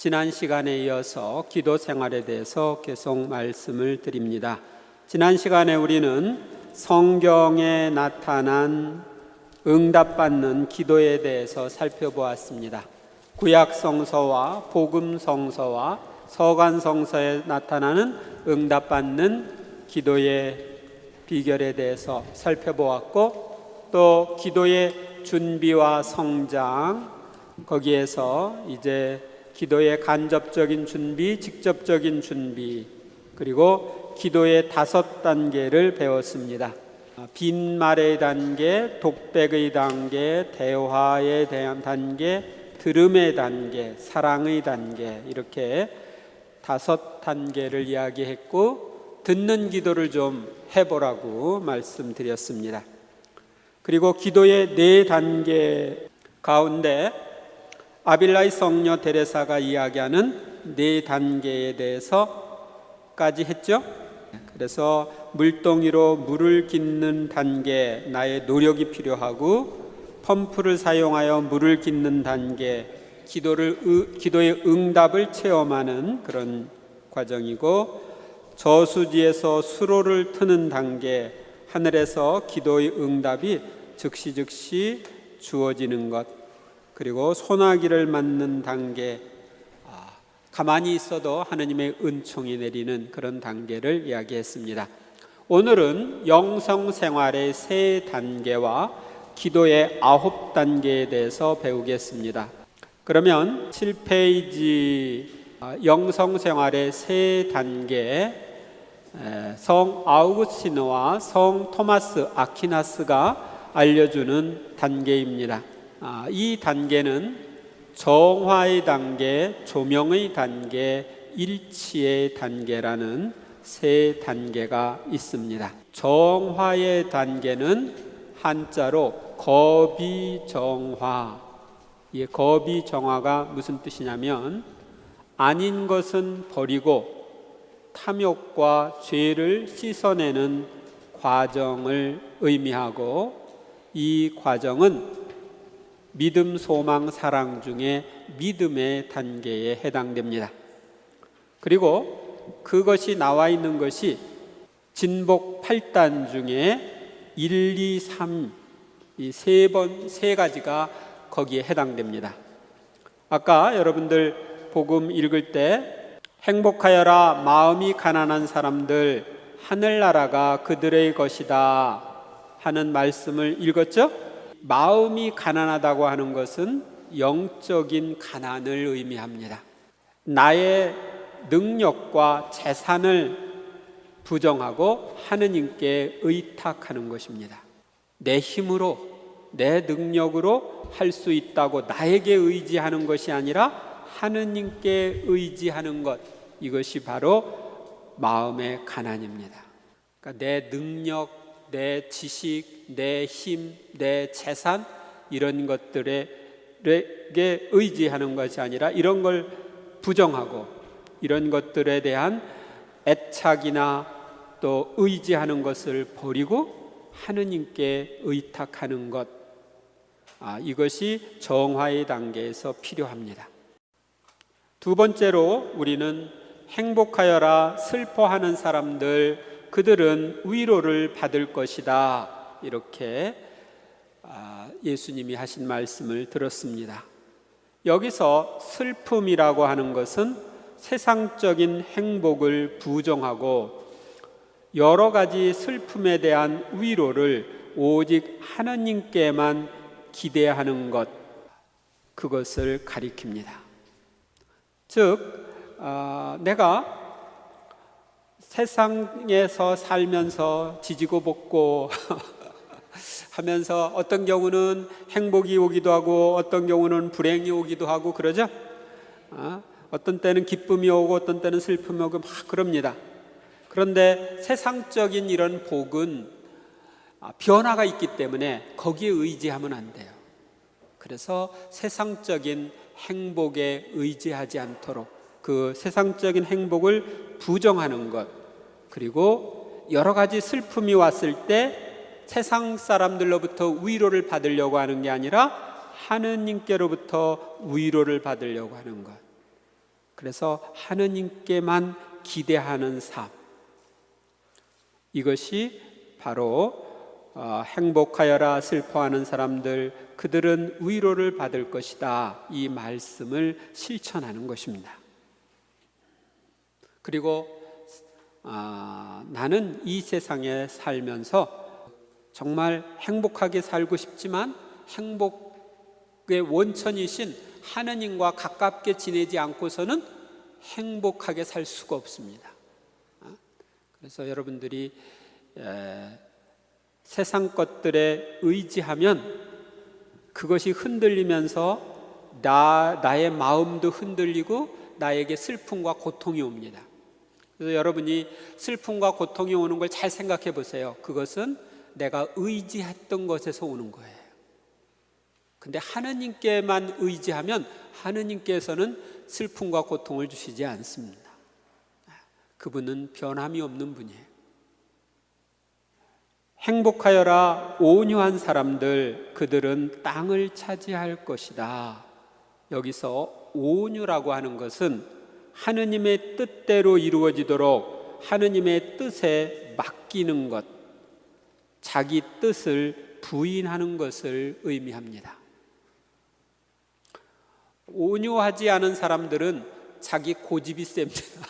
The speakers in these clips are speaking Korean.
지난 시간에 이어서 기도 생활에 대해서 계속 말씀을 드립니다. 지난 시간에 우리는 성경에 나타난 응답받는 기도에 대해서 살펴보았습니다. 구약성서와 복음성서와 서간성서에 나타나는 응답받는 기도의 비결에 대해서 살펴보았고, 또 기도의 준비와 성장, 거기에서 이제 기도의 간접적인 준비, 직접적인 준비, 그리고 기도의 5단계를 배웠습니다. 빈말의 단계, 독백의 단계, 대화에 대한 단계, 들음의 단계, 사랑의 단계, 이렇게 5단계를 이야기했고, 듣는 기도를 좀 해보라고 말씀드렸습니다. 그리고 기도의 4단계 가운데 아빌라이 성녀 데레사가 이야기하는 4단계에 대해서까지 했죠. 그래서 물동이로 물을 깃는 단계, 나의 노력이 필요하고, 펌프를 사용하여 물을 깃는 단계, 기도의 응답을 체험하는 그런 과정이고, 저수지에서 수로를 트는 단계, 하늘에서 기도의 응답이 즉시 주어지는 것, 그리고 소나기를 맞는 단계, 가만히 있어도 하느님의 은총이 내리는 그런 단계를 이야기했습니다. 오늘은 영성생활의 3단계와 기도의 9단계에 대해서 배우겠습니다. 그러면 7페이지 영성생활의 3단계, 성 아우구스티노와 성 토마스 아퀴나스가 알려주는 단계입니다. 이 단계는 정화의 단계, 조명의 단계, 일치의 단계라는 3단계가 있습니다. 정화의 단계는 한자로 거비정화. 이 거비정화가 무슨 뜻이냐면, 아닌 것은 버리고 탐욕과 죄를 씻어내는 과정을 의미하고, 이 과정은 믿음, 소망, 사랑 중에 믿음의 단계에 해당됩니다. 그리고 그것이 나와 있는 것이 진복 8단 중에 1, 2, 3, 이 3가지가 거기에 해당됩니다. 아까 여러분들 복음 읽을 때 행복하여라 마음이 가난한 사람들, 하늘나라가 그들의 것이다 하는 말씀을 읽었죠? 마음이 가난하다고 하는 것은 영적인 가난을 의미합니다. 나의 능력과 재산을 부정하고 하느님께 의탁하는 것입니다. 내 힘으로, 내 능력으로 할 수 있다고 나에게 의지하는 것이 아니라 하느님께 의지하는 것, 이것이 바로 마음의 가난입니다. 그러니까 내 능력, 내 지식, 내 힘, 내 재산, 이런 것들에게 의지하는 것이 아니라 이런 걸 부정하고 이런 것들에 대한 애착이나 또 의지하는 것을 버리고 하느님께 의탁하는 것, 이것이 정화의 단계에서 필요합니다. 두 번째로 우리는 행복하여라 슬퍼하는 사람들, 그들은 위로를 받을 것이다, 이렇게 예수님이 하신 말씀을 들었습니다. 여기서 슬픔이라고 하는 것은 세상적인 행복을 부정하고 여러 가지 슬픔에 대한 위로를 오직 하나님께만 기대하는 것, 그것을 가리킵니다. 즉 내가 세상에서 살면서 지지고 볶고 하면서 어떤 경우는 행복이 오기도 하고 어떤 경우는 불행이 오기도 하고 그러죠. 어떤 때는 기쁨이 오고 어떤 때는 슬픔이 오고 막 그럽니다. 그런데 세상적인 이런 복은 변화가 있기 때문에 거기에 의지하면 안 돼요. 그래서 세상적인 행복에 의지하지 않도록, 그 세상적인 행복을 부정하는 것, 그리고 여러 가지 슬픔이 왔을 때 세상 사람들로부터 위로를 받으려고 하는 게 아니라 하느님께로부터 위로를 받으려고 하는 것, 그래서 하느님께만 기대하는 삶, 이것이 바로 행복하여라 슬퍼하는 사람들, 그들은 위로를 받을 것이다, 이 말씀을 실천하는 것입니다. 그리고 나는 이 세상에 살면서 정말 행복하게 살고 싶지만 행복의 원천이신 하느님과 가깝게 지내지 않고서는 행복하게 살 수가 없습니다. 그래서 여러분들이 세상 것들에 의지하면 그것이 흔들리면서 나의 마음도 흔들리고 나에게 슬픔과 고통이 옵니다. 그래서 여러분이 슬픔과 고통이 오는 걸 잘 생각해 보세요. 그것은 내가 의지했던 것에서 오는 거예요. 근데 하느님께만 의지하면 하느님께서는 슬픔과 고통을 주시지 않습니다. 그분은 변함이 없는 분이에요. 행복하여라 온유한 사람들, 그들은 땅을 차지할 것이다. 여기서 온유라고 하는 것은 하느님의 뜻대로 이루어지도록 하느님의 뜻에 맡기는 것, 자기 뜻을 부인하는 것을 의미합니다. 온유하지 않은 사람들은 자기 고집이 셉니다.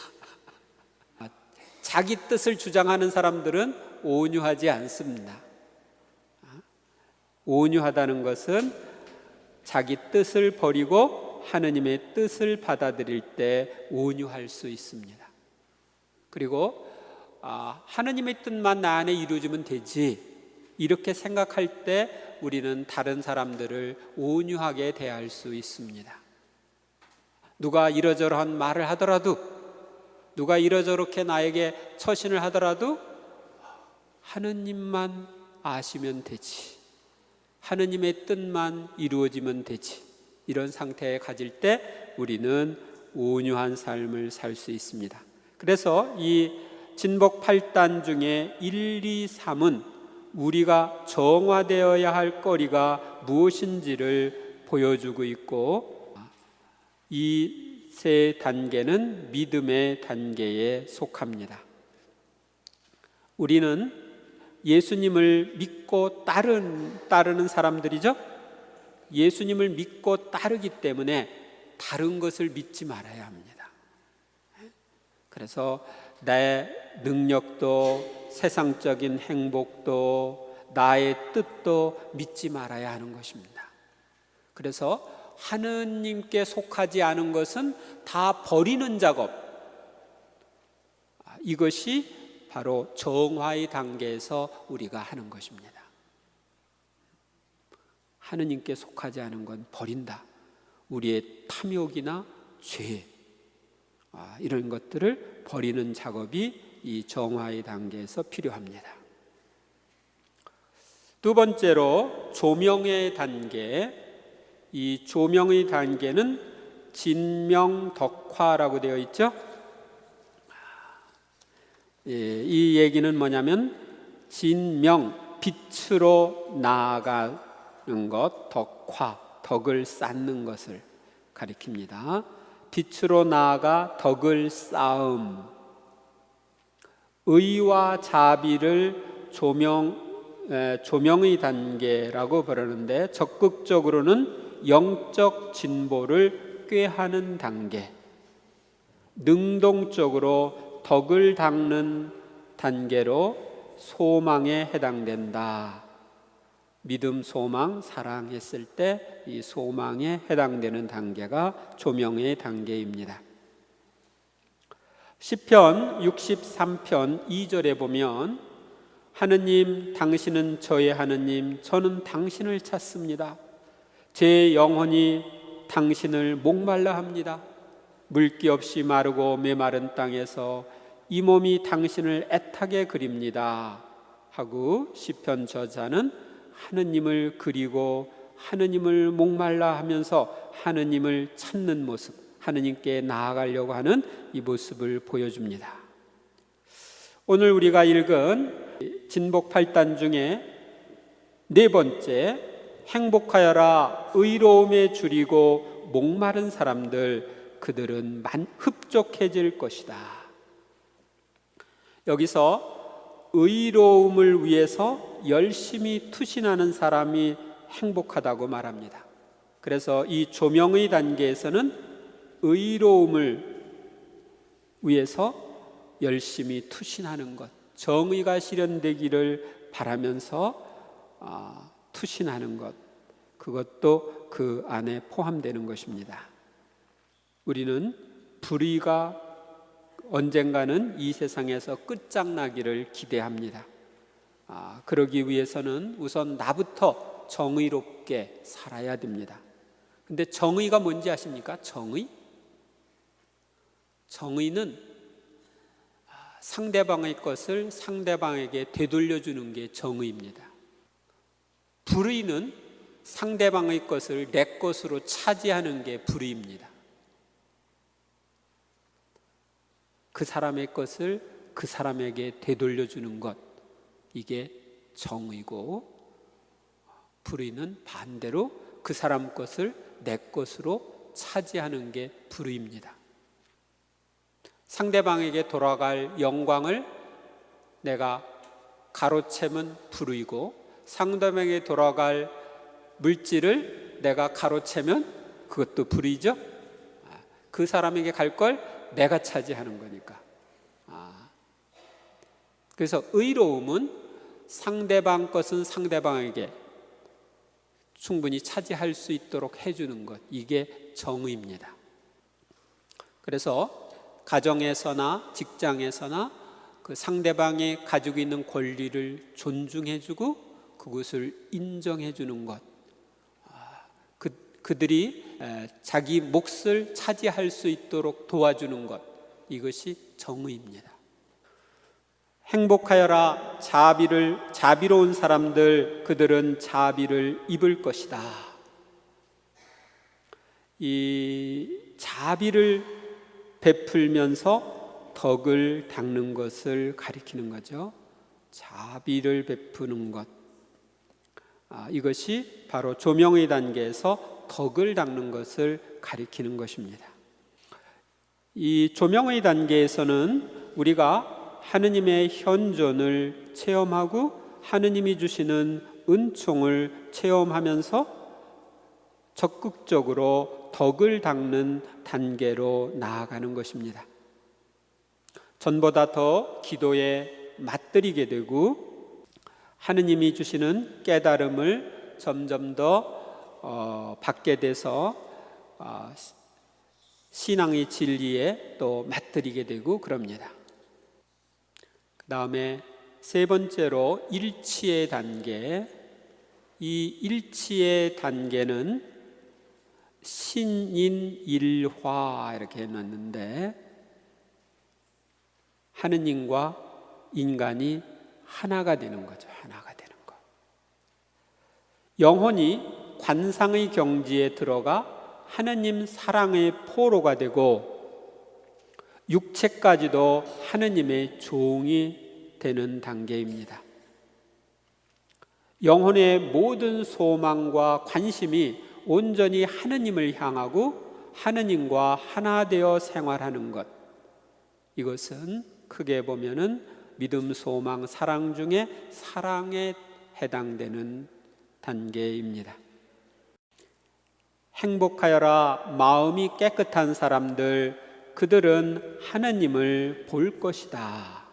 자기 뜻을 주장하는 사람들은 온유하지 않습니다. 온유하다는 것은 자기 뜻을 버리고 하느님의 뜻을 받아들일 때 온유할 수 있습니다. 그리고 하느님의 뜻만 나 안에 이루어지면 되지, 이렇게 생각할 때 우리는 다른 사람들을 온유하게 대할 수 있습니다. 누가 이러저러한 말을 하더라도, 누가 이러저렇게 나에게 처신을 하더라도 하느님만 아시면 되지, 하느님의 뜻만 이루어지면 되지, 이런 상태에 가질 때 우리는 온유한 삶을 살 수 있습니다. 그래서 이 진복 8단 중에 1, 2, 3은 우리가 정화되어야 할 거리가 무엇인지를 보여주고 있고, 이 세 단계는 믿음의 단계에 속합니다. 우리는 예수님을 믿고 따르는 사람들이죠. 예수님을 믿고 따르기 때문에 다른 것을 믿지 말아야 합니다. 그래서 내 능력도 세상적인 행복도 나의 뜻도 믿지 말아야 하는 것입니다. 그래서 하느님께 속하지 않은 것은 다 버리는 작업, 이것이 바로 정화의 단계에서 우리가 하는 것입니다. 하느님께 속하지 않은 건 버린다. 우리의 탐욕이나 죄, 이런 것들을 버리는 작업이 이 정화의 단계에서 필요합니다. 두 번째로 조명의 단계, 이 조명의 단계는 진명덕화라고 되어 있죠. 이 얘기는 뭐냐면 진명, 빛으로 나아가는 것, 덕화, 덕을 쌓는 것을 가리킵니다. 빛으로 나아가 덕을 쌓음, 의와 자비를 조명의 단계라고 부르는데, 적극적으로는 영적 진보를 꾀하는 단계, 능동적으로 덕을 닦는 단계로 소망에 해당된다. 믿음, 소망, 사랑했을 때 이 소망에 해당되는 단계가 조명의 단계입니다. 시편 63편 2절에 보면 하느님, 당신은 저의 하느님, 저는 당신을 찾습니다. 제 영혼이 당신을 목말라 합니다. 물기 없이 마르고 메마른 땅에서 이 몸이 당신을 애타게 그립니다 하고 시편 저자는 하느님을 그리고 하느님을 목말라 하면서 하느님을 찾는 모습, 하느님께 나아가려고 하는 이 모습을 보여줍니다. 오늘 우리가 읽은 진복 8단 중에 네 번째, 행복하여라 의로움에 줄이고 목마른 사람들, 그들은 흡족해질 것이다. 여기서 의로움을 위해서 열심히 투신하는 사람이 행복하다고 말합니다. 그래서 이 조명의 단계에서는 의로움을 위해서 열심히 투신하는 것, 정의가 실현되기를 바라면서 투신하는 것, 그것도 그 안에 포함되는 것입니다. 우리는 불의가 언젠가는 이 세상에서 끝장나기를 기대합니다. 그러기 위해서는 우선 나부터 정의롭게 살아야 됩니다. 근데 정의가 뭔지 아십니까? 정의는 상대방의 것을 상대방에게 되돌려주는 게 정의입니다. 불의는 상대방의 것을 내 것으로 차지하는 게 불의입니다. 그 사람의 것을 그 사람에게 되돌려주는 것, 이게 정의고, 불의는 반대로 그 사람 것을 내 것으로 차지하는 게 불의입니다. 상대방에게 돌아갈 영광을 내가 가로채면 불의고, 상대방에게 돌아갈 물질을 내가 가로채면 그것도 불의죠. 그 사람에게 갈 걸 내가 차지하는 거니까. 그래서 의로움은 상대방 것은 상대방에게 충분히 차지할 수 있도록 해주는 것, 이게 정의입니다. 그래서 가정에서나 직장에서나 그 상대방이 가지고 있는 권리를 존중해주고 그것을 인정해주는 것, 그들이 자기 몫을 차지할 수 있도록 도와주는 것, 이것이 정의입니다. 행복하여라 자비로운 사람들, 그들은 자비를 입을 것이다. 이 자비를 베풀면서 덕을 닦는 것을 가리키는 거죠. 자비를 베푸는 것, 이것이 바로 조명의 단계에서 덕을 닦는 것을 가리키는 것입니다. 이 조명의 단계에서는 우리가 하느님의 현존을 체험하고 하느님이 주시는 은총을 체험하면서 적극적으로 덕을 닦는 단계로 나아가는 것입니다. 전보다 더 기도에 맞들이게 되고 하느님이 주시는 깨달음을 점점 더 받게 돼서 신앙의 진리에 또 맞들이게 되고 그럽니다. 그 다음에 세 번째로 일치의 단계. 이 일치의 단계는 신인일화 이렇게 해놨는데, 하느님과 인간이 하나가 되는 거죠. 하나가 되는 거. 영혼이 관상의 경지에 들어가 하느님 사랑의 포로가 되고 육체까지도 하느님의 종이 되는 단계입니다. 영혼의 모든 소망과 관심이 온전히 하느님을 향하고 하느님과 하나 되어 생활하는 것, 이것은 크게 보면은 믿음, 소망, 사랑 중에 사랑에 해당되는 단계입니다. 행복하여라 마음이 깨끗한 사람들, 그들은 하느님을 볼 것이다.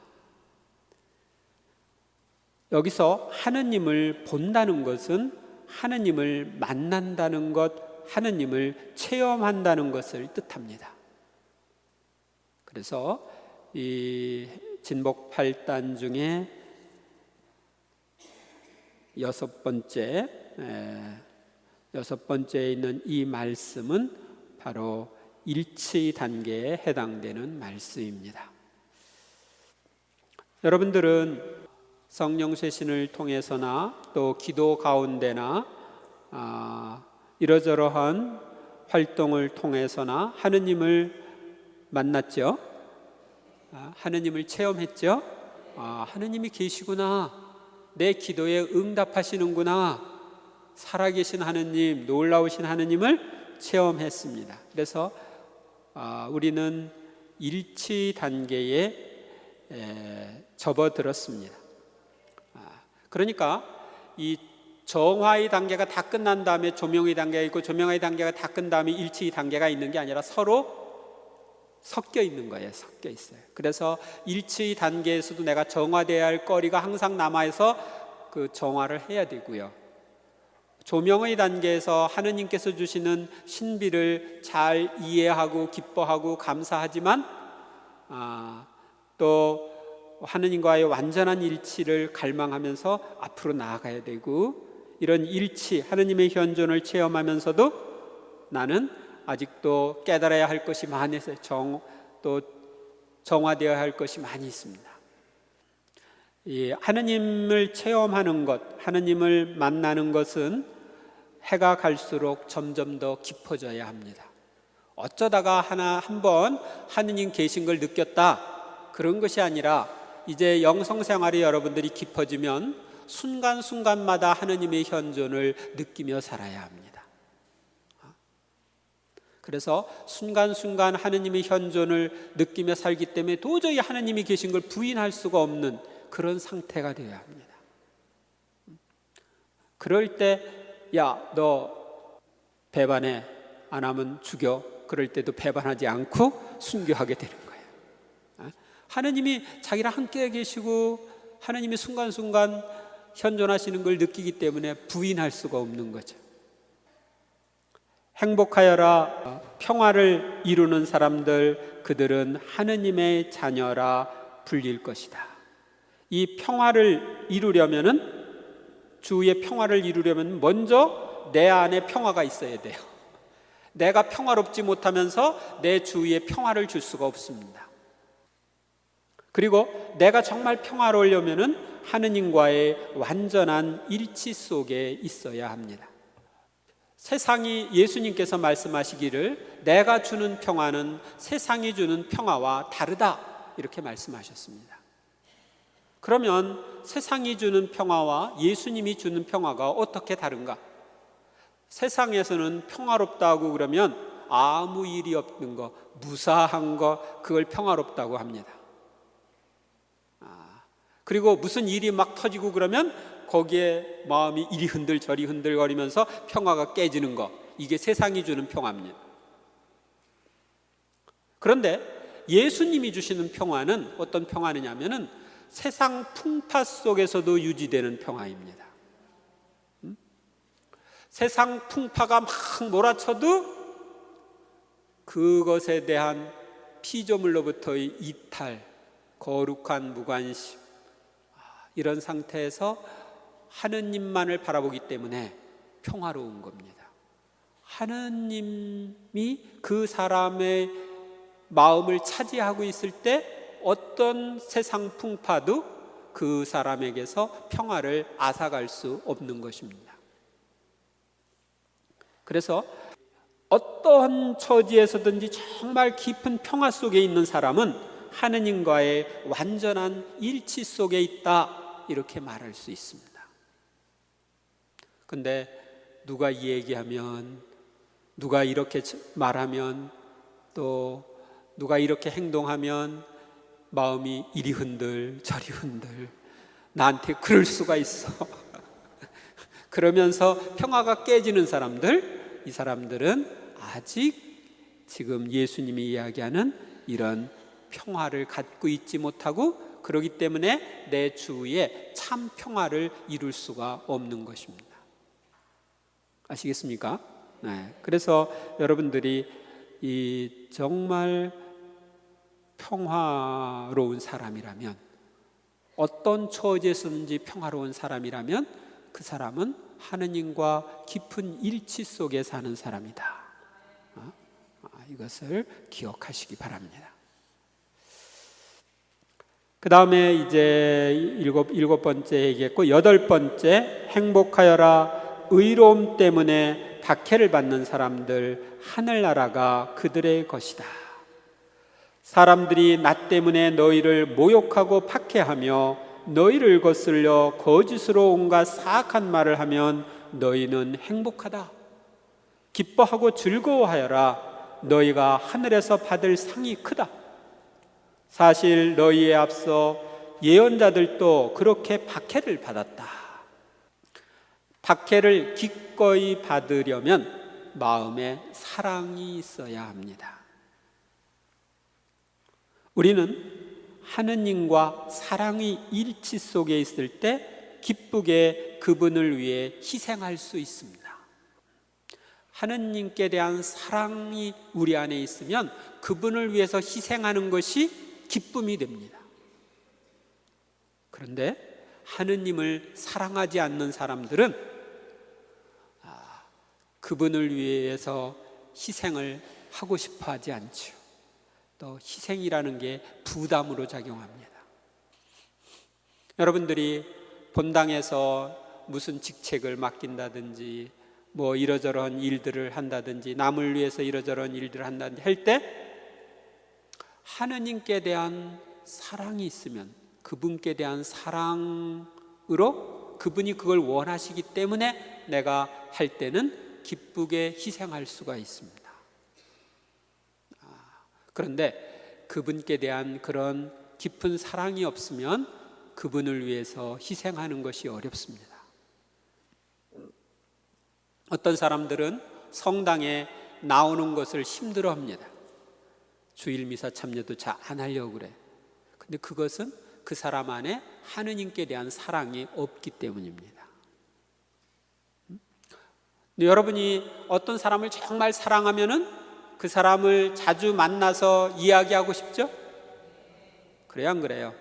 여기서 하느님을 본다는 것은 하느님을 만난다는 것, 하느님을 체험한다는 것을 뜻합니다. 그래서 이 진복 8단 중에 여섯 번째에 있는 이 말씀은 바로 일치 단계에 해당되는 말씀입니다. 여러분들은 성령 쇄신을 통해서나 또 기도 가운데나 이러저러한 활동을 통해서나 하느님을 만났죠. 하느님을 체험했죠. 하느님이 계시구나, 내 기도에 응답하시는구나, 살아계신 하느님, 놀라우신 하느님을 체험했습니다. 그래서 우리는 일치 단계에 접어들었습니다. 그러니까 이 정화의 단계가 다 끝난 다음에 조명의 단계가 있고, 조명의 단계가 다 끝난 다음에 일치의 단계가 있는 게 아니라 서로 섞여 있는 거예요. 섞여 있어요. 그래서 일치의 단계에서도 내가 정화돼야 할 거리가 항상 남아서 그 정화를 해야 되고요. 조명의 단계에서 하느님께서 주시는 신비를 잘 이해하고 기뻐하고 감사하지만 또 하느님과의 완전한 일치를 갈망하면서 앞으로 나아가야 되고, 이런 일치, 하느님의 현존을 체험하면서도 나는 아직도 깨달아야 할 것이 많이 있어요. 또 정화되어야 할 것이 많이 있습니다. 이 하느님을 체험하는 것, 하느님을 만나는 것은 해가 갈수록 점점 더 깊어져야 합니다. 어쩌다가 한번 하느님 계신 걸 느꼈다, 그런 것이 아니라 이제 영성생활이 여러분들이 깊어지면 순간순간마다 하느님의 현존을 느끼며 살아야 합니다. 그래서 순간순간 하느님의 현존을 느끼며 살기 때문에 도저히 하느님이 계신 걸 부인할 수가 없는 그런 상태가 되어야 합니다. 그럴 때 야, 너 배반해, 안 하면 죽여. 그럴 때도 배반하지 않고 순교하게 되는 거예요. 하느님이 자기랑 함께 계시고 하느님이 순간순간 현존하시는 걸 느끼기 때문에 부인할 수가 없는 거죠. 행복하여라, 평화를 이루는 사람들, 그들은 하느님의 자녀라 불릴 것이다. 이 평화를 이루려면은, 주의 평화를 이루려면 먼저 내 안에 평화가 있어야 돼요. 내가 평화롭지 못하면서 내 주위에 평화를 줄 수가 없습니다. 그리고 내가 정말 평화로우려면은 하느님과의 완전한 일치 속에 있어야 합니다. 세상이, 예수님께서 말씀하시기를 내가 주는 평화는 세상이 주는 평화와 다르다, 이렇게 말씀하셨습니다. 그러면 세상이 주는 평화와 예수님이 주는 평화가 어떻게 다른가? 세상에서는 평화롭다고 그러면 아무 일이 없는 거, 무사한 거, 그걸 평화롭다고 합니다. 그리고 무슨 일이 막 터지고 그러면 거기에 마음이 이리 흔들 저리 흔들거리면서 평화가 깨지는 거, 이게 세상이 주는 평화입니다. 그런데 예수님이 주시는 평화는 어떤 평화느냐면은 세상 풍파 속에서도 유지되는 평화입니다. 세상 풍파가 막 몰아쳐도 그것에 대한 피조물로부터의 이탈, 거룩한 무관심, 이런 상태에서 하느님만을 바라보기 때문에 평화로운 겁니다. 하느님이 그 사람의 마음을 차지하고 있을 때 어떤 세상 풍파도 그 사람에게서 평화를 앗아갈 수 없는 것입니다. 그래서 어떠한 처지에서든지 정말 깊은 평화 속에 있는 사람은 하느님과의 완전한 일치 속에 있다, 이렇게 말할 수 있습니다. 근데 누가 이 얘기하면, 누가 이렇게 말하면, 또 누가 이렇게 행동하면 마음이 이리 흔들 저리 흔들, 나한테 그럴 수가 있어 그러면서 평화가 깨지는 사람들, 이 사람들은 아직 지금 예수님이 이야기하는 이런 평화를 갖고 있지 못하고, 그렇기 때문에 내 주위에 참 평화를 이룰 수가 없는 것입니다. 아시겠습니까? 네. 그래서 여러분들이 이 정말 평화로운 사람이라면, 어떤 처지에서든지 평화로운 사람이라면 그 사람은 하느님과 깊은 일치 속에 사는 사람이다. 이것을 기억하시기 바랍니다. 그 다음에 이제 일곱 번째 얘기했고, 여덟 번째, 행복하여라, 의로움 때문에 박해를 받는 사람들, 하늘나라가 그들의 것이다. 사람들이 나 때문에 너희를 모욕하고 박해하며 너희를 거슬려 거짓으로 온갖 사악한 말을 하면 너희는 행복하다. 기뻐하고 즐거워하여라. 너희가 하늘에서 받을 상이 크다. 사실 너희에 앞서 예언자들도 그렇게 박해를 받았다. 박해를 기꺼이 받으려면 마음에 사랑이 있어야 합니다. 우리는 하느님과 사랑의 일치 속에 있을 때 기쁘게 그분을 위해 희생할 수 있습니다. 하느님께 대한 사랑이 우리 안에 있으면 그분을 위해서 희생하는 것이 기쁨이 됩니다. 그런데 하느님을 사랑하지 않는 사람들은 그분을 위해서 희생을 하고 싶어 하지 않죠. 또 희생이라는 게 부담으로 작용합니다. 여러분들이 본당에서 무슨 직책을 맡긴다든지 뭐 이러저러한 일들을 한다든지 남을 위해서 이러저러한 일들을 한다든지 할 때 하느님께 대한 사랑이 있으면 그분께 대한 사랑으로 그분이 그걸 원하시기 때문에 내가 할 때는 기쁘게 희생할 수가 있습니다. 그런데 그분께 대한 그런 깊은 사랑이 없으면 그분을 위해서 희생하는 것이 어렵습니다. 어떤 사람들은 성당에 나오는 것을 힘들어합니다. 주일 미사 참여도 잘 안 하려고 그래. 근데 그것은 그 사람 안에 하느님께 대한 사랑이 없기 때문입니다. 여러분이 어떤 사람을 정말 사랑하면은 그 사람을 자주 만나서 이야기하고 싶죠? 그래요, 안 그래요?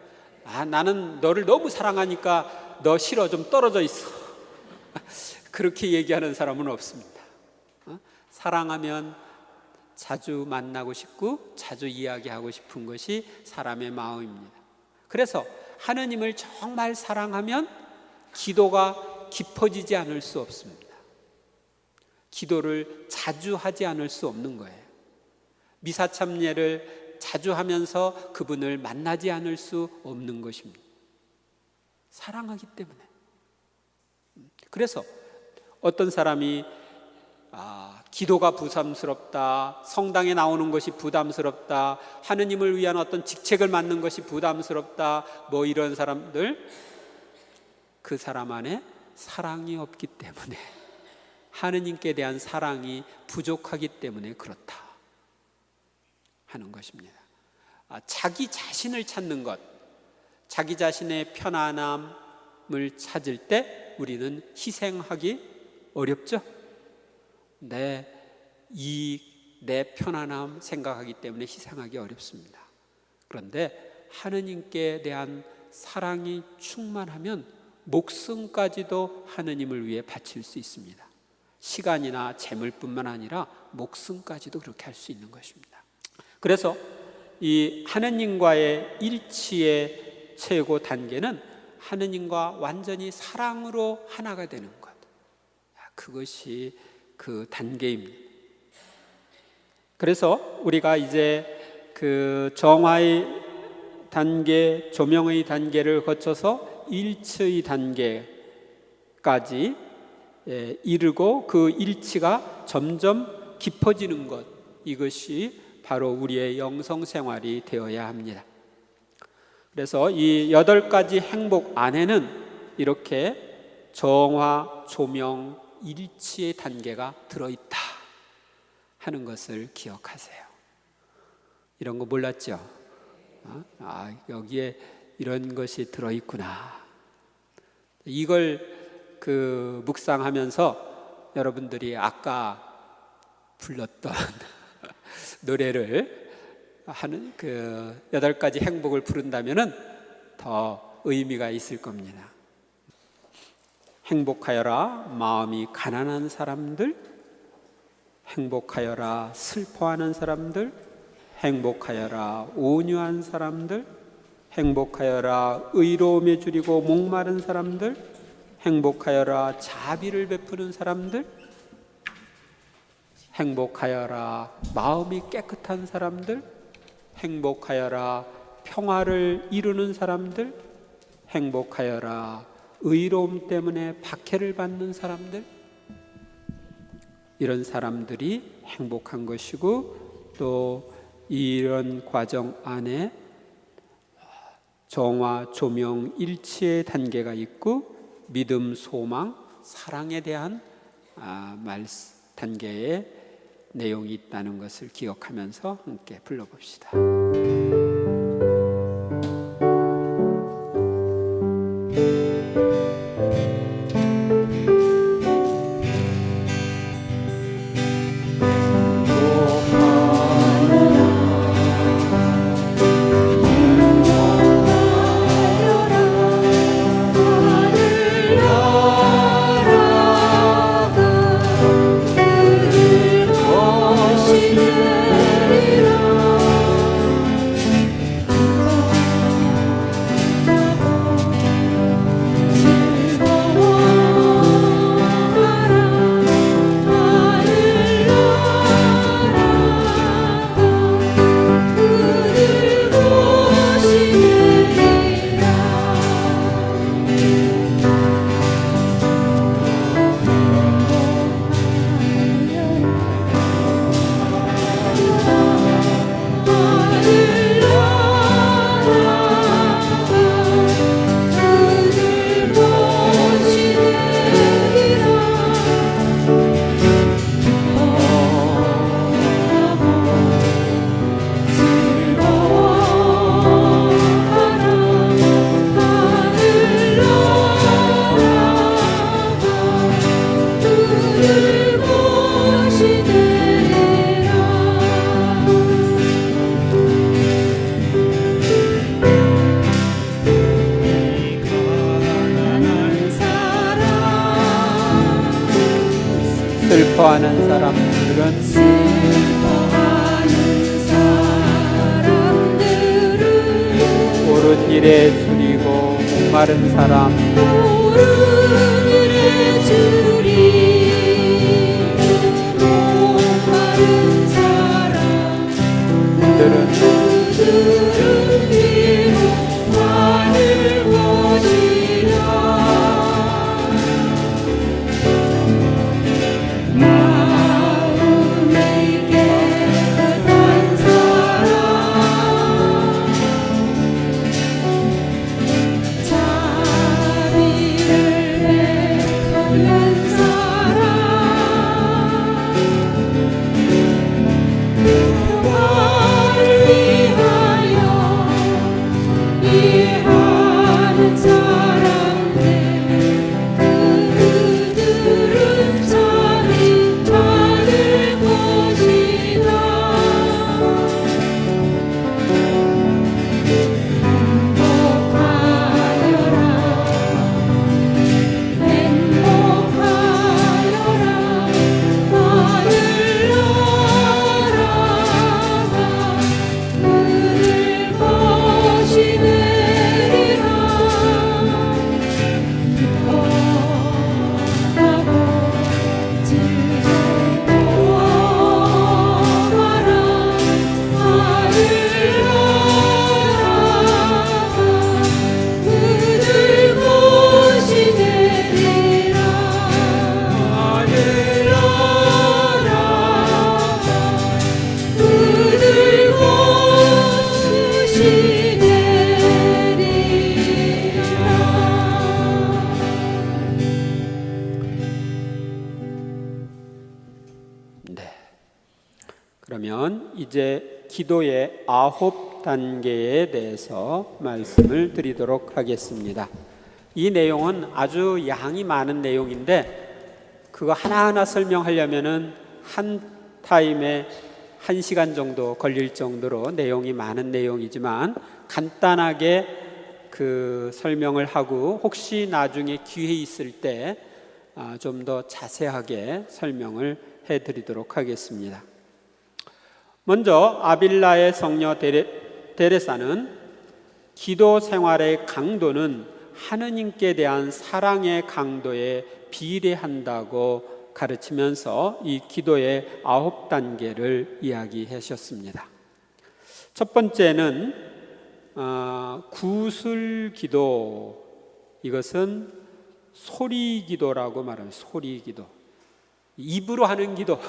나는 너를 너무 사랑하니까 너 싫어, 좀 떨어져 있어. 그렇게 얘기하는 사람은 없습니다. 사랑하면 자주 만나고 싶고 자주 이야기하고 싶은 것이 사람의 마음입니다. 그래서 하느님을 정말 사랑하면 기도가 깊어지지 않을 수 없습니다. 기도를 자주 하지 않을 수 없는 거예요. 미사참례를 자주 하면서 그분을 만나지 않을 수 없는 것입니다. 사랑하기 때문에. 그래서 어떤 사람이 기도가 부담스럽다, 성당에 나오는 것이 부담스럽다, 하느님을 위한 어떤 직책을 맡는 것이 부담스럽다, 뭐 이런 사람들, 그 사람 안에 사랑이 없기 때문에, 하느님께 대한 사랑이 부족하기 때문에 그렇다 하는 것입니다. 자기 자신을 찾는 것, 자기 자신의 편안함을 찾을 때 우리는 희생하기 어렵죠? 내 편안함 생각하기 때문에 희생하기 어렵습니다. 그런데 하느님께 대한 사랑이 충만하면 목숨까지도 하느님을 위해 바칠 수 있습니다. 시간이나 재물뿐만 아니라 목숨까지도 그렇게 할 수 있는 것입니다. 그래서 이 하느님과의 일치의 최고 단계는 하느님과 완전히 사랑으로 하나가 되는 것. 그것이 그 단계입니다. 그래서 우리가 이제 그 정화의 단계, 조명의 단계를 거쳐서 일치의 단계까지 이르고 그 일치가 점점 깊어지는 것, 이것이 바로 우리의 영성생활이 되어야 합니다. 그래서 이 8가지 행복 안에는 이렇게 정화, 조명, 일치의 단계가 들어있다 하는 것을 기억하세요. 이런 거 몰랐죠? 여기에 이런 것이 들어있구나. 이걸 묵상하면서 여러분들이 아까 불렀던 노래를 하는 8가지 행복을 부른다면은 더 의미가 있을 겁니다. 행복하여라 마음이 가난한 사람들, 행복하여라 슬퍼하는 사람들, 행복하여라 온유한 사람들, 행복하여라 의로움에 줄이고 목마른 사람들, 행복하여라 자비를 베푸는 사람들, 행복하여라 마음이 깨끗한 사람들, 행복하여라 평화를 이루는 사람들, 행복하여라 의로움 때문에 박해를 받는 사람들, 이런 사람들이 행복한 것이고 또 이런 과정 안에 정화, 조명, 일치의 단계가 있고 믿음, 소망, 사랑에 대한 단계의 내용이 있다는 것을 기억하면서 함께 불러봅시다. 슬퍼하는 사람들은 옳은 일에 줄이고 목마른 사람들은 위로받을 것이라. 그러면 이제 기도의 9단계에 대해서 말씀을 드리도록 하겠습니다. 이 내용은 아주 양이 많은 내용인데 그거 하나하나 설명하려면은 한 타임에 1시간 정도 걸릴 정도로 내용이 많은 내용이지만 간단하게 그 설명을 하고 혹시 나중에 기회 있을 때 좀 더 자세하게 설명을 해드리도록 하겠습니다. 먼저 아빌라의 성녀 데레사는 기도 생활의 강도는 하느님께 대한 사랑의 강도에 비례한다고 가르치면서 이 기도의 9단계를 이야기하셨습니다. 첫 번째는 구슬기도, 이것은 소리기도라고 말합니다. 소리기도, 입으로 하는 기도,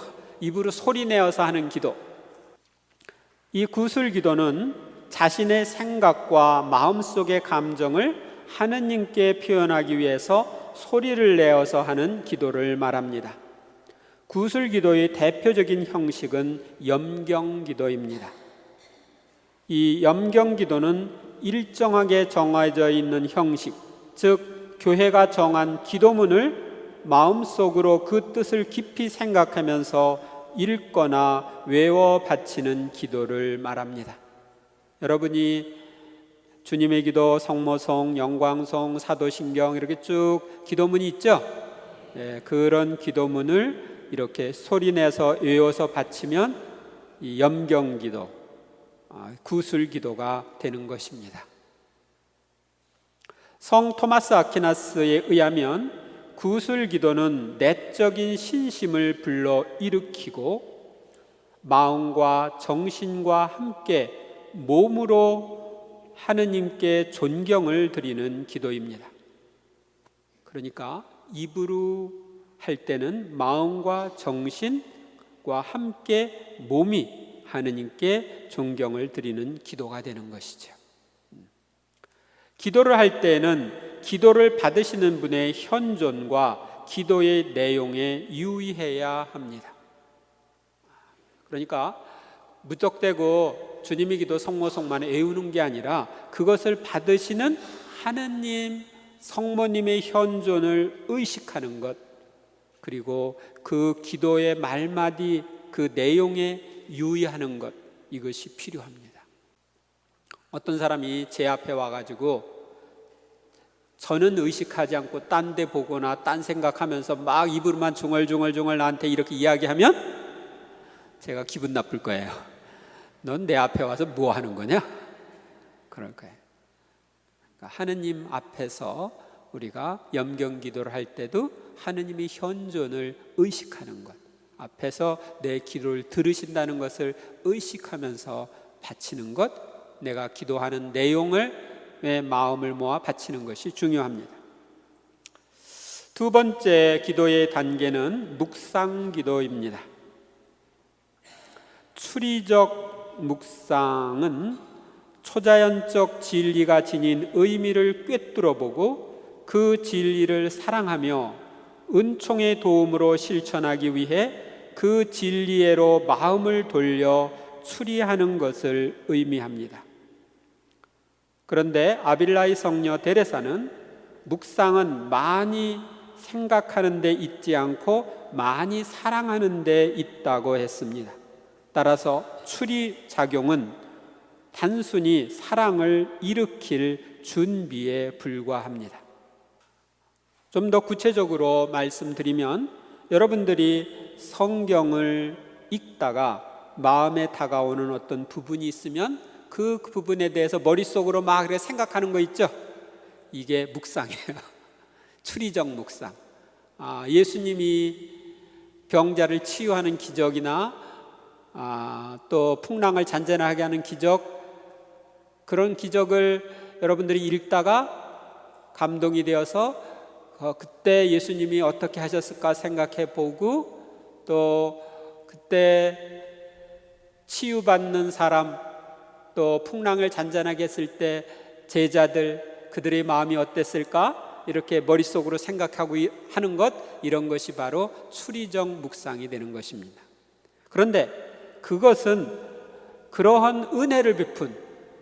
입으로 소리 내어서 하는 기도. 이 구술기도는 자신의 생각과 마음속의 감정을 하느님께 표현하기 위해서 소리를 내어서 하는 기도를 말합니다. 구술기도의 대표적인 형식은 염경기도입니다. 이 염경기도는 일정하게 정해져 있는 형식, 즉 교회가 정한 기도문을 마음속으로 그 뜻을 깊이 생각하면서 읽거나 외워 바치는 기도를 말합니다. 여러분이 주님의 기도, 성모송, 영광송, 사도신경 이렇게 쭉 기도문이 있죠? 그런 기도문을 이렇게 소리내서 외워서 바치면 이 염경기도, 구술기도가 되는 것입니다. 성 토마스 아퀴나스에 의하면 구술기도는 내적인 신심을 불러 일으키고 마음과 정신과 함께 몸으로 하느님께 존경을 드리는 기도입니다. 그러니까 입으로 할 때는 마음과 정신과 함께 몸이 하느님께 존경을 드리는 기도가 되는 것이죠. 기도를 할 때는 기도를 받으시는 분의 현존과 기도의 내용에 유의해야 합니다. 그러니까 무턱대고 주님의 기도, 성모송만 외우는 게 아니라 그것을 받으시는 하느님, 성모님의 현존을 의식하는 것, 그리고 그 기도의 말마디, 그 내용에 유의하는 것, 이것이 필요합니다. 어떤 사람이 제 앞에 와가지고 저는 의식하지 않고 딴 데 보거나 딴 생각하면서 막 입으로만 중얼중얼 나한테 이렇게 이야기하면 제가 기분 나쁠 거예요. 넌 내 앞에 와서 뭐 하는 거냐? 그럴 거예요. 그러니까 하느님 앞에서 우리가 염경기도를 할 때도 하느님의 현존을 의식하는 것, 앞에서 내 기도를 들으신다는 것을 의식하면서 바치는 것, 내가 기도하는 내용을 내 마음을 모아 바치는 것이 중요합니다. 두 번째 기도의 단계는 묵상기도입니다. 추리적 묵상은 초자연적 진리가 지닌 의미를 꿰뚫어보고 그 진리를 사랑하며 은총의 도움으로 실천하기 위해 그 진리애로 마음을 돌려 추리하는 것을 의미합니다. 그런데 아빌라이 성녀 데레사는 묵상은 많이 생각하는 데 있지 않고 많이 사랑하는 데 있다고 했습니다. 따라서 추리 작용은 단순히 사랑을 일으킬 준비에 불과합니다. 좀 더 구체적으로 말씀드리면 여러분들이 성경을 읽다가 마음에 다가오는 어떤 부분이 있으면 그 부분에 대해서 머릿속으로 막 생각하는 거 있죠? 이게 묵상이에요. 추리적 묵상. 예수님이 병자를 치유하는 기적이나 또 풍랑을 잔잔하게 하는 기적, 그런 기적을 여러분들이 읽다가 감동이 되어서 그때 예수님이 어떻게 하셨을까 생각해 보고, 또 그때 치유받는 사람, 또 풍랑을 잔잔하게 했을 때 제자들, 그들의 마음이 어땠을까 이렇게 머릿속으로 생각하고 하는 것, 이런 것이 바로 추리적 묵상이 되는 것입니다. 그런데 그것은 그러한 은혜를 베푼,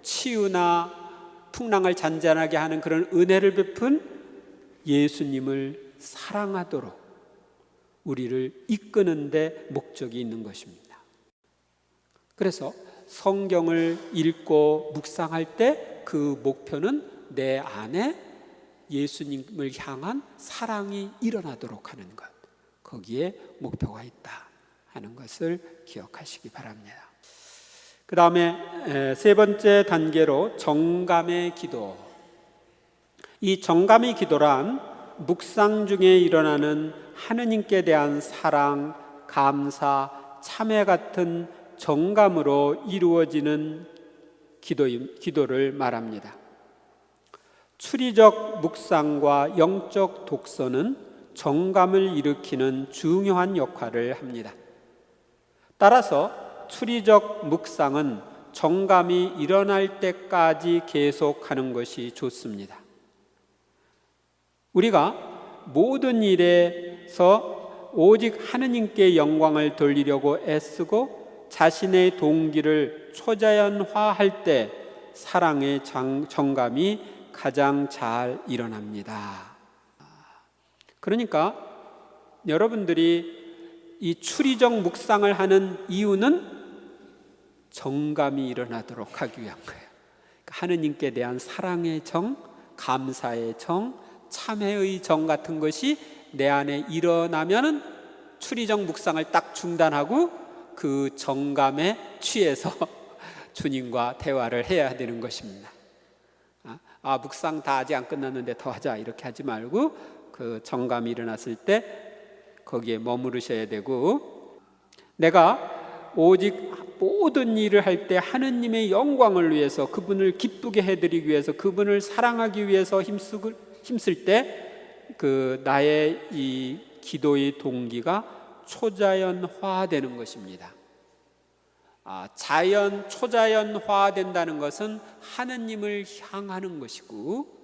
치유나 풍랑을 잔잔하게 하는 그런 은혜를 베푼 예수님을 사랑하도록 우리를 이끄는 데 목적이 있는 것입니다. 그래서 성경을 읽고 묵상할 때 그 목표는 내 안에 예수님을 향한 사랑이 일어나도록 하는 것, 거기에 목표가 있다 하는 것을 기억하시기 바랍니다. 그 다음에 세 번째 단계로 정감의 기도. 이 정감의 기도란 묵상 중에 일어나는 하느님께 대한 사랑, 감사, 참회 같은 정감으로 이루어지는 기도를 말합니다. 추리적 묵상과 영적 독서는 정감을 일으키는 중요한 역할을 합니다. 따라서 추리적 묵상은 정감이 일어날 때까지 계속하는 것이 좋습니다. 우리가 모든 일에서 오직 하느님께 영광을 돌리려고 애쓰고 자신의 동기를 초자연화할 때 사랑의 정감이 가장 잘 일어납니다. 그러니까 여러분들이 이 추리적 묵상을 하는 이유는 정감이 일어나도록 하기 위한 거예요. 하느님께 대한 사랑의 정, 감사의 정, 참회의 정 같은 것이 내 안에 일어나면은 추리적 묵상을 딱 중단하고 그 정감에 취해서 주님과 대화를 해야 되는 것입니다. 묵상 다 아직 안 끝났는데 더 하자 이렇게 하지 말고 그 정감이 일어났을 때 거기에 머무르셔야 되고, 내가 오직 모든 일을 할 때 하느님의 영광을 위해서, 그분을 기쁘게 해드리기 위해서, 그분을 사랑하기 위해서 힘쓸 때 그 나의 이 기도의 동기가 초자연화되는 것입니다. 초자연화된다는 것은 하느님을 향하는 것이고,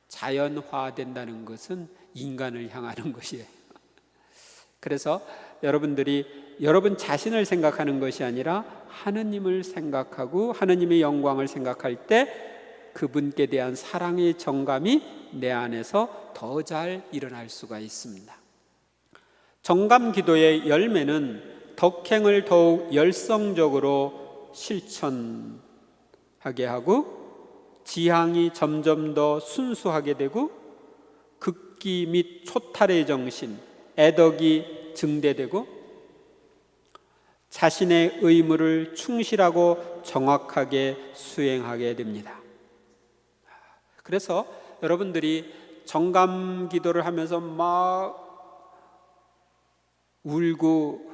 자연화된다는 것은 인간을 향하는 것이에요. 그래서 여러분들이 여러분 자신을 생각하는 것이 아니라 하느님을 생각하고 하느님의 영광을 생각할 때 그분께 대한 사랑의 정감이 내 안에서 더 잘 일어날 수가 있습니다. 정감 기도의 열매는 덕행을 더욱 열성적으로 실천하게 하고, 지향이 점점 더 순수하게 되고, 극기 및 초탈의 정신, 애덕이 증대되고, 자신의 의무를 충실하고 정확하게 수행하게 됩니다. 그래서 여러분들이 정감 기도를 하면서 막 울고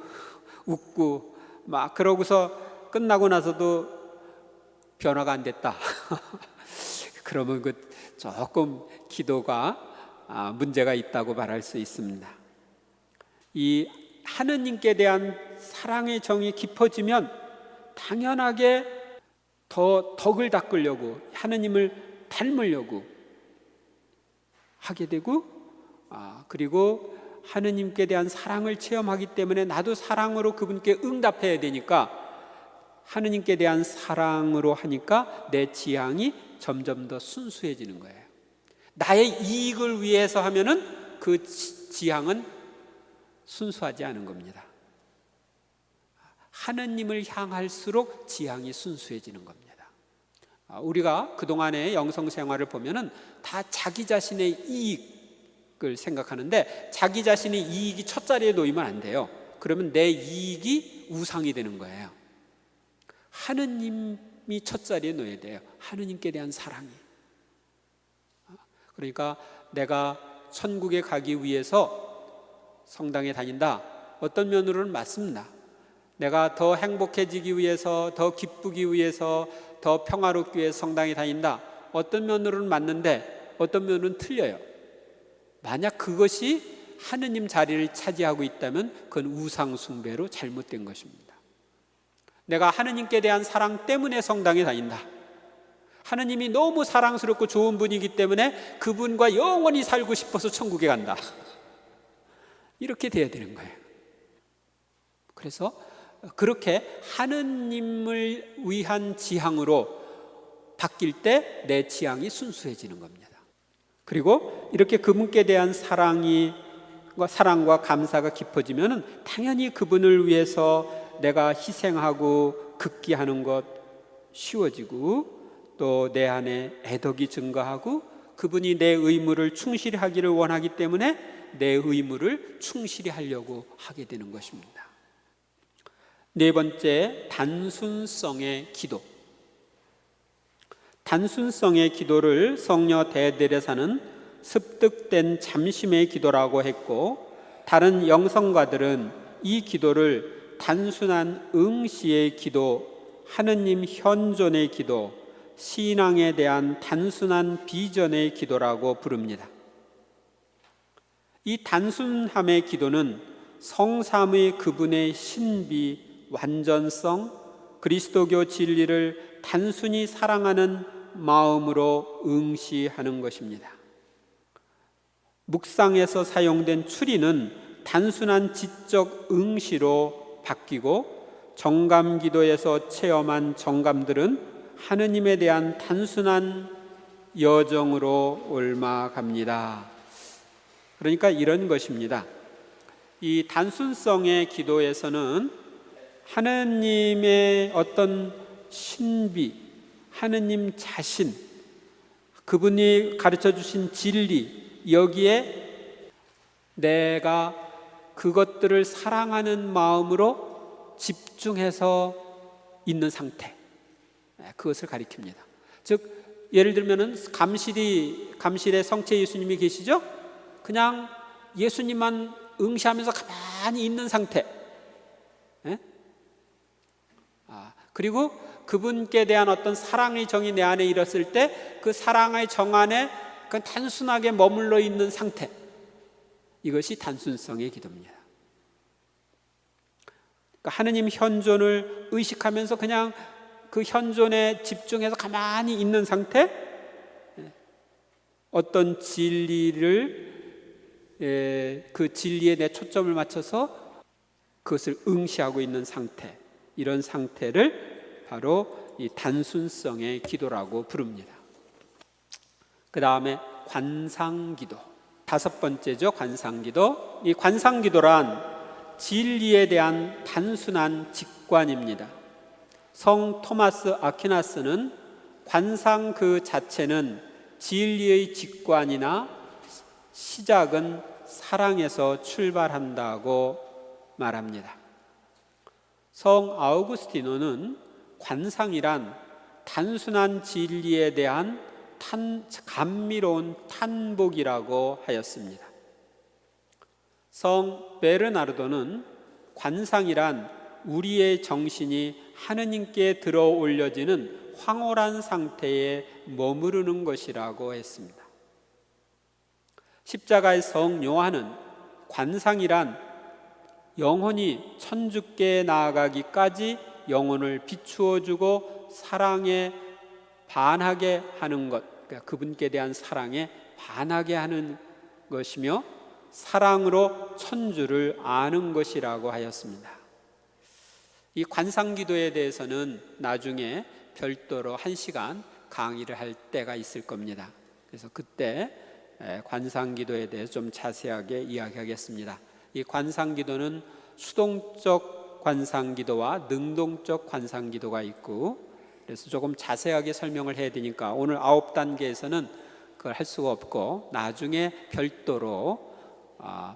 웃고 막 그러고서 끝나고 나서도 변화가 안 됐다. 그러면 조금 기도가 문제가 있다고 말할 수 있습니다. 이 하느님께 대한 사랑의 정이 깊어지면 당연하게 더 덕을 닦으려고, 하느님을 닮으려고 하게 되고, 그리고 하느님께 대한 사랑을 체험하기 때문에 나도 사랑으로 그분께 응답해야 되니까, 하느님께 대한 사랑으로 하니까 내 지향이 점점 더 순수해지는 거예요. 나의 이익을 위해서 하면은 그 지향은 순수하지 않은 겁니다. 하느님을 향할수록 지향이 순수해지는 겁니다. 우리가 그동안의 영성생활을 보면은 다 자기 자신의 이익을 생각하는데, 자기 자신의 이익이 첫 자리에 놓이면 안 돼요. 그러면 내 이익이 우상이 되는 거예요. 하느님이 첫 자리에 놓여야 돼요. 하느님께 대한 사랑이. 그러니까 내가 천국에 가기 위해서 성당에 다닌다, 어떤 면으로는 맞습니다. 내가 더 행복해지기 위해서, 더 기쁘기 위해서, 더 평화롭기 위해서 성당에 다닌다, 어떤 면으로는 맞는데 어떤 면은 틀려요. 만약 그것이 하느님 자리를 차지하고 있다면 그건 우상 숭배로 잘못된 것입니다. 내가 하느님께 대한 사랑 때문에 성당에 다닌다, 하느님이 너무 사랑스럽고 좋은 분이기 때문에 그분과 영원히 살고 싶어서 천국에 간다, 이렇게 돼야 되는 거예요. 그래서 그렇게 하느님을 위한 지향으로 바뀔 때 내 지향이 순수해지는 겁니다. 그리고 이렇게 그분께 대한 사랑과 감사가 깊어지면 당연히 그분을 위해서 내가 희생하고 극기하는 것 쉬워지고, 또 내 안에 애덕이 증가하고, 그분이 내 의무를 충실히 하기를 원하기 때문에 내 의무를 충실히 하려고 하게 되는 것입니다. 네 번째, 단순성의 기도. 단순성의 기도를 성녀 대데레사는 습득된 잠심의 기도라고 했고, 다른 영성가들은 이 기도를 단순한 응시의 기도, 하느님 현존의 기도, 신앙에 대한 단순한 비전의 기도라고 부릅니다. 이 단순함의 기도는 성삼의 그분의 신비, 완전성, 그리스도교 진리를 단순히 사랑하는 마음으로 응시하는 것입니다. 묵상에서 사용된 추리는 단순한 지적 응시로 바뀌고, 정감기도에서 체험한 정감들은 하느님에 대한 단순한 여정으로 옮아갑니다. 그러니까 이런 것입니다. 이 단순성의 기도에서는 하느님의 어떤 신비, 하느님 자신, 그분이 가르쳐 주신 진리, 여기에 내가 그것들을 사랑하는 마음으로 집중해서 있는 상태, 그것을 가리킵니다. 즉 예를 들면은 감실에 성체 예수님이 계시죠? 그냥 예수님만 응시하면서 가만히 있는 상태. 그리고 그분께 대한 어떤 사랑의 정이 내 안에 일었을 때 그 사랑의 정 안에 그냥 단순하게 머물러 있는 상태, 이것이 단순성의 기도입니다. 그러니까 하느님 현존을 의식하면서 그냥 그 현존에 집중해서 가만히 있는 상태, 어떤 진리를 그 진리에 내 초점을 맞춰서 그것을 응시하고 있는 상태, 이런 상태를 바로 이 단순성의 기도라고 부릅니다. 그 다음에 관상기도, 다섯 번째죠. 관상기도. 이 관상기도란 진리에 대한 단순한 직관입니다. 성 토마스 아퀴나스는 관상 그 자체는 진리의 직관이나 시작은 사랑에서 출발한다고 말합니다. 성 아우구스티노는 관상이란 단순한 진리에 대한 감미로운 탄복이라고 하였습니다. 성 베르나르도는 관상이란 우리의 정신이 하느님께 들어 올려지는 황홀한 상태에 머무르는 것이라고 했습니다. 십자가의 성 요한은 관상이란 영혼이 천주께 나아가기까지 영혼을 비추어 주고 사랑에 반하게 하는 것, 그러니까 그분께 대한 사랑에 반하게 하는 것이며 사랑으로 천주를 아는 것이라고 하였습니다. 이 관상기도에 대해서는 나중에 별도로 1시간 강의를 할 때가 있을 겁니다. 그래서 그때 관상기도에 대해서 좀 자세하게 이야기하겠습니다. 이 관상기도는 수동적 관상기도와 능동적 관상기도가 있고, 그래서 조금 자세하게 설명을 해야 되니까 오늘 9단계에서는 그걸 할 수가 없고 나중에 별도로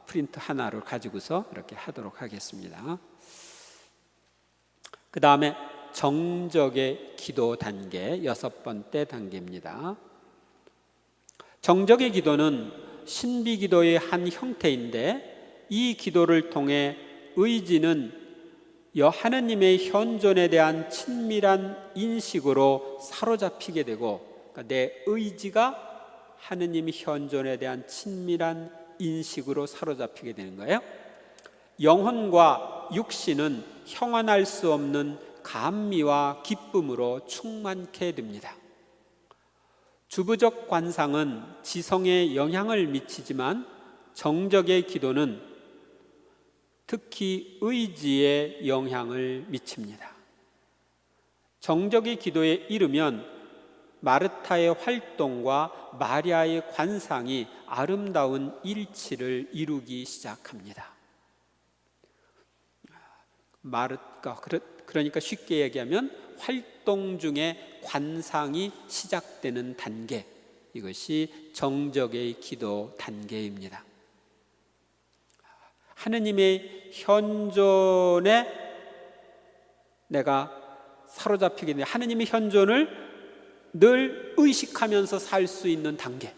프린트 하나를 가지고서 이렇게 하도록 하겠습니다. 그 다음에 정적의 기도 단계, 6번째 단계입니다. 정적의 기도는 신비 기도의 한 형태인데, 이 기도를 통해 의지는 하느님의 현존에 대한 친밀한 인식으로 사로잡히게 되고, 그러니까 내 의지가 하느님의 현존에 대한 친밀한 인식으로 사로잡히게 되는 거예요. 영혼과 육신은 형언할 수 없는 감미와 기쁨으로 충만케 됩니다. 주부적 관상은 지성에 영향을 미치지만 정적의 기도는 특히 의지에 영향을 미칩니다. 정적의 기도에 이르면 마르타의 활동과 마리아의 관상이 아름다운 일치를 이루기 시작합니다. 그러니까 쉽게 얘기하면 활동 중에 관상이 시작되는 단계, 이것이 정적의 기도 단계입니다. 하느님의 현존에 내가 사로잡히게 되는, 하느님의 현존을 늘 의식하면서 살 수 있는 단계,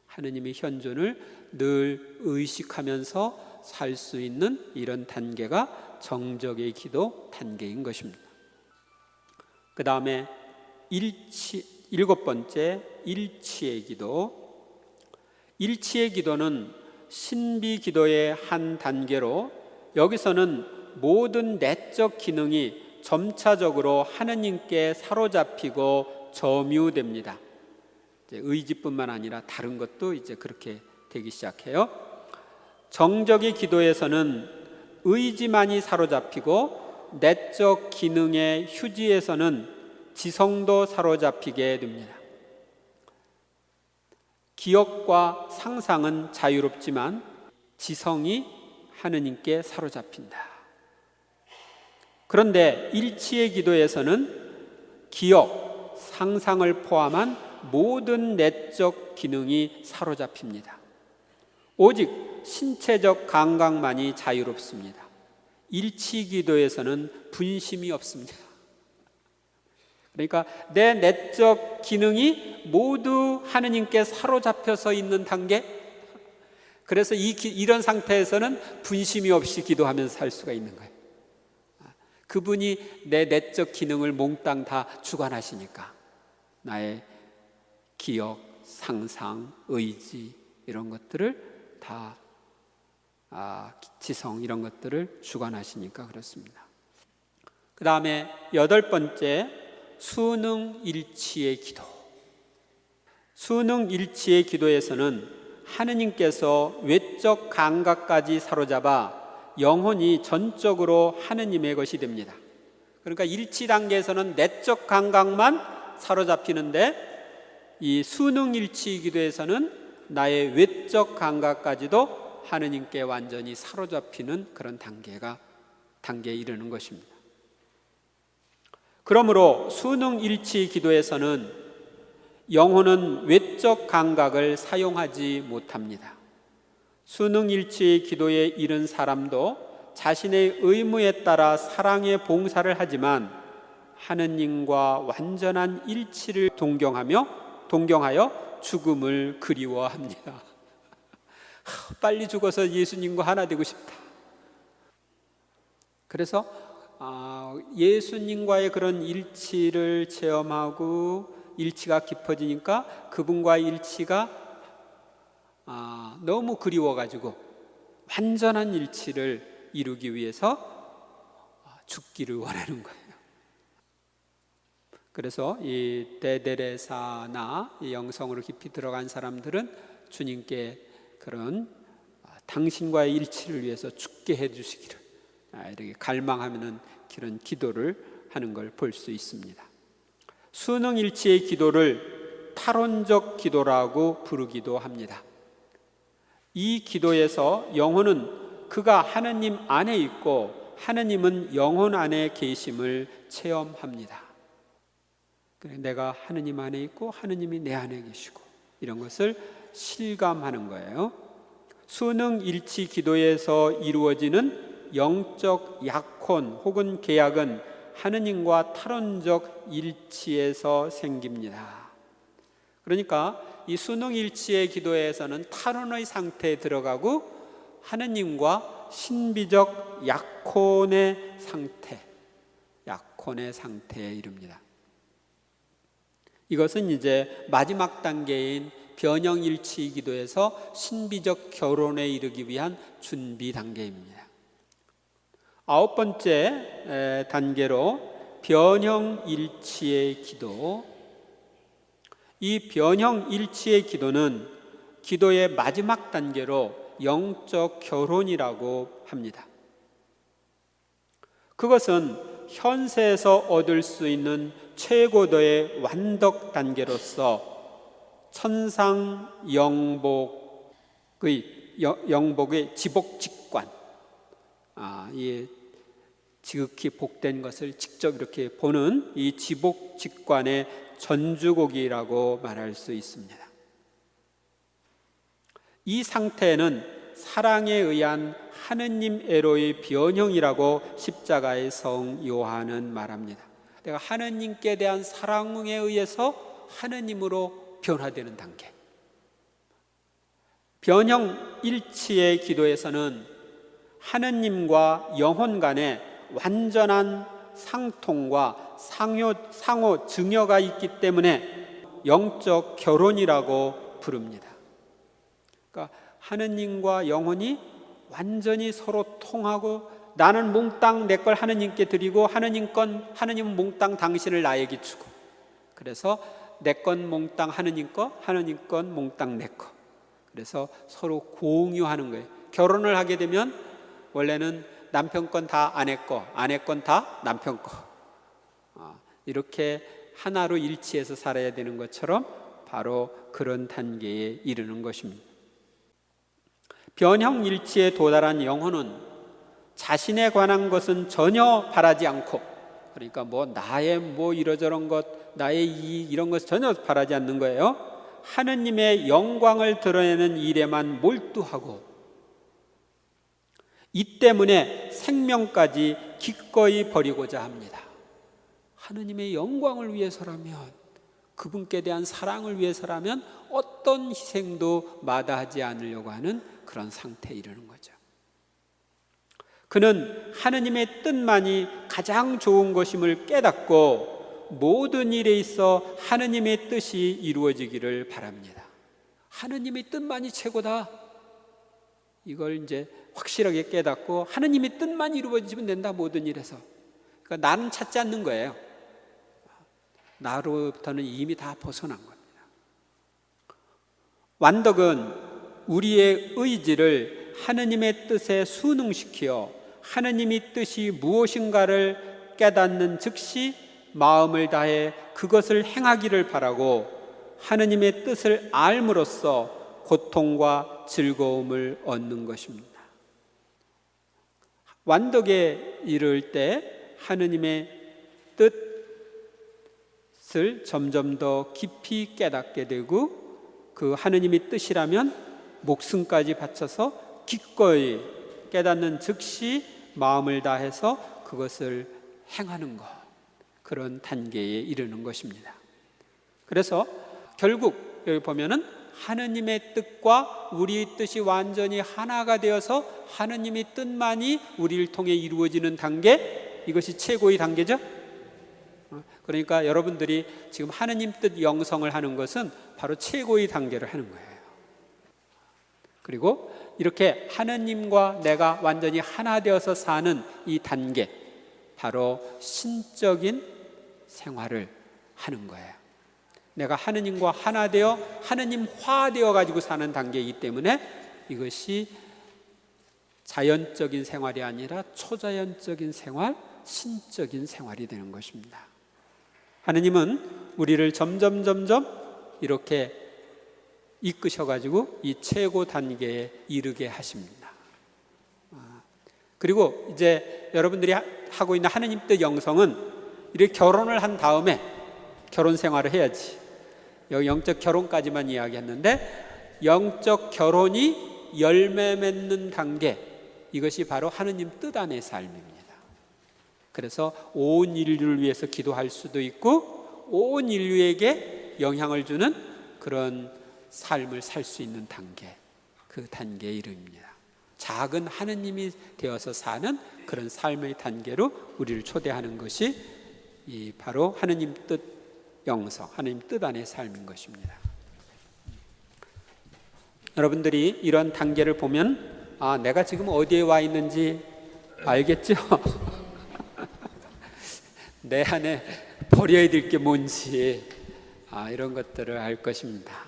하느님의 현존을 늘 의식하면서 살 수 있는 이런 단계가 정적의 기도 단계인 것입니다. 그 다음에 7번째 일치의 기도. 일치의 기도는 신비 기도의 한 단계로, 여기서는 모든 내적 기능이 점차적으로 하느님께 사로잡히고 점유됩니다. 이제 의지뿐만 아니라 다른 것도 이제 그렇게 되기 시작해요. 정적인 기도에서는 의지만이 사로잡히고 내적 기능의 휴지에서는 지성도 사로잡히게 됩니다. 기억과 상상은 자유롭지만 지성이 하느님께 사로잡힌다. 그런데 일치의 기도에서는 기억, 상상을 포함한 모든 내적 기능이 사로잡힙니다. 오직 신체적 감각만이 자유롭습니다. 일치 기도에서는 분심이 없습니다. 그러니까 내 내적 기능이 모두 하느님께 사로잡혀서 있는 단계. 그래서 이런 상태에서는 분심이 없이 기도하면서 살 수가 있는 거예요. 그분이 내 내적 기능을 몽땅 다 주관하시니까 나의 기억, 상상, 의지 이런 것들을 다 지성 이런 것들을 주관하시니까 그렇습니다. 그 다음에 8번째, 수능일치의 기도. 수능일치의 기도에서는 하느님께서 외적 감각까지 사로잡아 영혼이 전적으로 하느님의 것이 됩니다. 그러니까 일치 단계에서는 내적 감각만 사로잡히는데 이 수능일치 기도에서는 나의 외적 감각까지도 하느님께 완전히 사로잡히는 그런 단계에 이르는 것입니다. 그러므로 수능일치 기도에서는 영혼은 외적 감각을 사용하지 못합니다. 수능일치 기도에 이른 사람도 자신의 의무에 따라 사랑의 봉사를 하지만 하느님과 완전한 일치를 동경하여 죽음을 그리워합니다. 빨리 죽어서 예수님과 하나 되고 싶다. 그래서 예수님과의 그런 일치를 체험하고 일치가 깊어지니까 그분과의 일치가 너무 그리워가지고 완전한 일치를 이루기 위해서 죽기를 원하는 거예요. 그래서 이 데데레사나 이 영성으로 깊이 들어간 사람들은 주님께 그런 당신과의 일치를 위해서 죽게 해주시기를 이렇게 갈망하는 그런 기도를 하는 걸 볼 수 있습니다. 수능일치의 기도를 탈원적 기도라고 부르기도 합니다. 이 기도에서 영혼은 그가 하느님 안에 있고 하느님은 영혼 안에 계심을 체험합니다. 내가 하느님 안에 있고 하느님이 내 안에 계시고 이런 것을 실감하는 거예요. 수능일치 기도에서 이루어지는 영적 약혼 혹은 계약은 하느님과 탈원적 일치에서 생깁니다. 그러니까 이 수능일치의 기도에서는 탈원의 상태에 들어가고 하느님과 신비적 약혼의 상태에 이릅니다. 이것은 이제 마지막 단계인 변형일치 기도에서 신비적 결혼에 이르기 위한 준비 단계입니다. 9번째 단계로 변형일치의 기도. 이 변형일치의 기도는 기도의 마지막 단계로 영적 결혼이라고 합니다. 그것은 현세에서 얻을 수 있는 최고도의 완덕 단계로서 천상 영복의 지복직관, 이 지극히 복된 것을 직접 이렇게 보는 이 지복직관의 전주곡이라고 말할 수 있습니다. 이 상태는 사랑에 의한 하느님애로의 변형이라고 십자가의 성 요한은 말합니다. 내가 하느님께 대한 사랑에 의해서 하느님으로 변화되는 단계. 변형일치의 기도에서는 하느님과 영혼 간에 완전한 상통과 상호 증여가 있기 때문에 영적 결혼이라고 부릅니다. 그러니까 하느님과 영혼이 완전히 서로 통하고 나는 몽땅 내 걸 하느님께 드리고 하느님은 몽땅 당신을 나에게 주고, 그래서 내 건 몽땅 하느님 거, 하느님 건 몽땅 내 거. 그래서 서로 공유하는 거예요. 결혼을 하게 되면 원래는 남편 건 다 아내 거, 아내 건 다 남편 거. 이렇게 하나로 일치해서 살아야 되는 것처럼 바로 그런 단계에 이르는 것입니다. 변형일치에 도달한 영혼은 자신에 관한 것은 전혀 바라지 않고, 그러니까 나의 이러저런 것, 나의 이런 것 전혀 바라지 않는 거예요. 하느님의 영광을 드러내는 일에만 몰두하고, 이 때문에 생명까지 기꺼이 버리고자 합니다. 하느님의 영광을 위해서라면, 그분께 대한 사랑을 위해서라면 어떤 희생도 마다하지 않으려고 하는 그런 상태에 이르는 거죠. 그는 하느님의 뜻만이 가장 좋은 것임을 깨닫고 모든 일에 있어 하느님의 뜻이 이루어지기를 바랍니다. 하느님의 뜻만이 최고다. 이걸 이제 확실하게 깨닫고 하느님의 뜻만 이루어지면 된다, 모든 일에서. 그러니까 나는 찾지 않는 거예요. 나로부터는 이미 다 벗어난 겁니다. 완덕은 우리의 의지를 하느님의 뜻에 순응시키어 하느님의 뜻이 무엇인가를 깨닫는 즉시 마음을 다해 그것을 행하기를 바라고 하느님의 뜻을 알므로써 고통과 즐거움을 얻는 것입니다. 완덕에 이를 때 하느님의 뜻을 점점 더 깊이 깨닫게 되고, 그 하느님의 뜻이라면 목숨까지 바쳐서 기꺼이 깨닫는 즉시 마음을 다해서 그것을 행하는 것, 그런 단계에 이르는 것입니다. 그래서 결국 여기 보면은 하느님의 뜻과 우리의 뜻이 완전히 하나가 되어서 하느님의 뜻만이 우리를 통해 이루어지는 단계, 이것이 최고의 단계죠. 그러니까 여러분들이 지금 하느님 뜻 영성을 하는 것은 바로 최고의 단계를 하는 거예요. 그리고 이렇게 하느님과 내가 완전히 하나 되어서 사는 이 단계, 바로 신적인 생활을 하는 거예요. 내가 하느님과 하나 되어 하느님화 되어 사는 단계이기 때문에 이것이 자연적인 생활이 아니라 초자연적인 생활, 신적인 생활이 되는 것입니다. 하느님은 우리를 점점 이렇게 이끄셔가지고 이 최고 단계에 이르게 하십니다. 그리고 이제 여러분들이 하고 있는 하느님 뜻 영성은 이렇게 결혼을 한 다음에 결혼 생활을 해야지. 여기 영적 결혼까지만 이야기했는데, 영적 결혼이 열매 맺는 단계, 이것이 바로 하느님 뜻 안의 삶입니다. 그래서 온 인류를 위해서 기도할 수도 있고 온 인류에게 영향을 주는 그런 삶을 살 수 있는 단계, 그 단계에 이릅니다. 작은 하느님이 되어서 사는 그런 삶의 단계로 우리를 초대하는 것이 바로 하느님 뜻 영성, 하느님 뜻 안의 삶인 것입니다. 여러분들이 이런 단계를 보면 내가 지금 어디에 와 있는지 알겠죠? 내 안에 버려야 될 게 뭔지 이런 것들을 알 것입니다.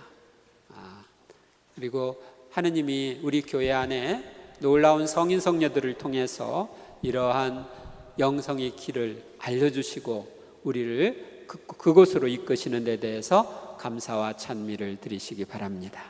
그리고 하느님이 우리 교회 안에 놀라운 성인 성녀들을 통해서 이러한 영성의 길을 알려주시고 우리를 그곳으로 이끄시는 데 대해서 감사와 찬미를 드리시기 바랍니다.